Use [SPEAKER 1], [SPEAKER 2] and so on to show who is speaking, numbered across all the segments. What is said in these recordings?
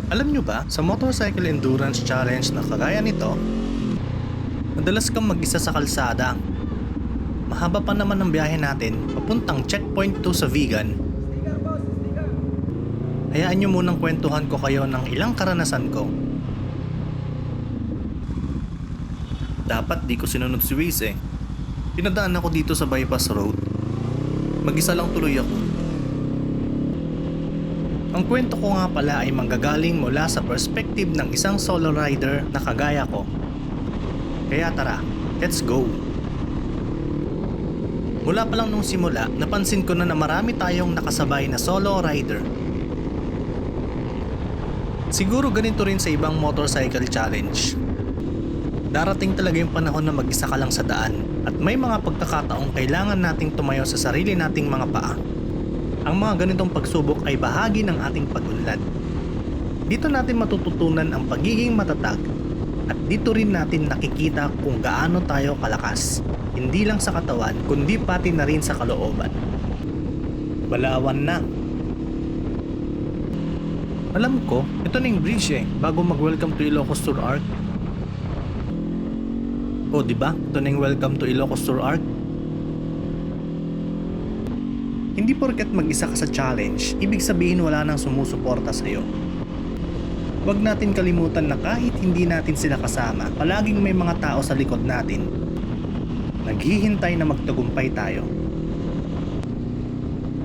[SPEAKER 1] Alam nyo ba, sa Motorcycle Endurance Challenge na kagaya nito, madalas kang mag-isa sa kalsada. Mahaba pa naman ang biyahe natin papuntang checkpoint 2 sa Vigan. Hayaan nyo munang kwentuhan ko kayo ng ilang karanasan ko. Dapat di ko sinunod si Waze eh. Pinadaan ako dito sa bypass road. Mag-isa lang tuloy ako. Ang kwento ko nga pala ay manggagaling mula sa perspective ng isang solo rider na kagaya ko. Kaya tara, let's go! Mula pa lang nung simula, napansin ko na marami tayong nakasabay na solo rider. Siguro ganito rin sa ibang motorcycle challenge. Darating talaga yung panahon na mag-isa ka lang sa daan at may mga pagkakataong kailangan nating tumayo sa sarili nating mga paa. Ang mga ganitong pagsubok ay bahagi ng ating pag-unlad. Dito natin matututunan ang pagiging matatag at dito rin natin nakikita kung gaano tayo kalakas, hindi lang sa katawan kundi pati na rin sa kalooban. Balawan na. Alam ko, ito na yung bridge bago mag-welcome to Ilocos Sur Arc. O diba? Ito na yung welcome to Ilocos Sur Arc. Hindi porket mag-isa ka sa challenge, ibig sabihin wala nang sumusuporta sa'yo. Huwag natin kalimutan na kahit hindi natin sila kasama, palaging may mga tao sa likod natin. Naghihintay na magtagumpay tayo.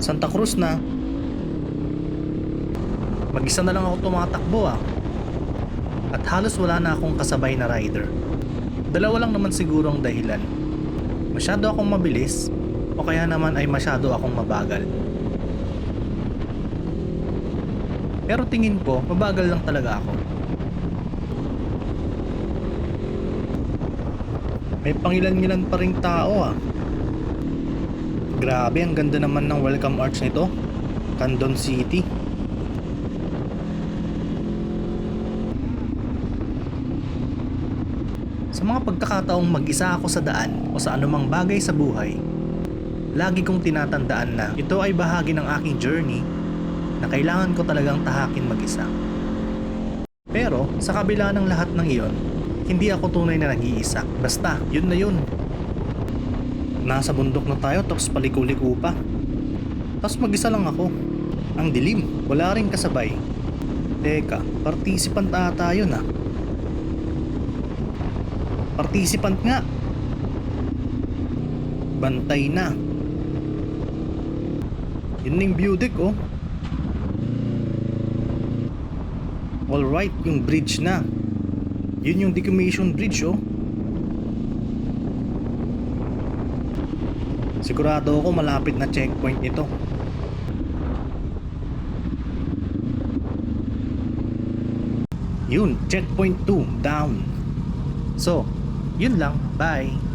[SPEAKER 1] Santa Cruz na. Mag-isa na lang ako tumatakbo At halos wala na akong kasabay na rider. Dalawa lang naman siguro ang dahilan. Masyado akong mabilis o kaya naman ay masyado akong mabagal. Pero tingin ko, mabagal lang talaga ako. May pangilan-ngilan pa ring tao Grabe, ang ganda naman ng welcome arch nito. Candon City. Sa mga pagkakataong mag-isa ako sa daan o sa anumang bagay sa buhay, lagi kong tinatandaan na ito ay bahagi ng aking journey na kailangan ko talagang tahakin mag-isa. Pero sa kabila ng lahat ng iyon, hindi ako tunay na nag-iisa. Basta, yun na yun. Nasa bundok na tayo tapos paliko-liko pa. Tapos mag-isa lang ako. Ang dilim, wala ring kasabay. Teka, participant ata yun Participant nga. Bantay na. Yun yung view deck Alright, yung bridge na. Yun yung decommission bridge Sigurado ako malapit na checkpoint nito. Yun, checkpoint 2 down. So, yun lang. Bye.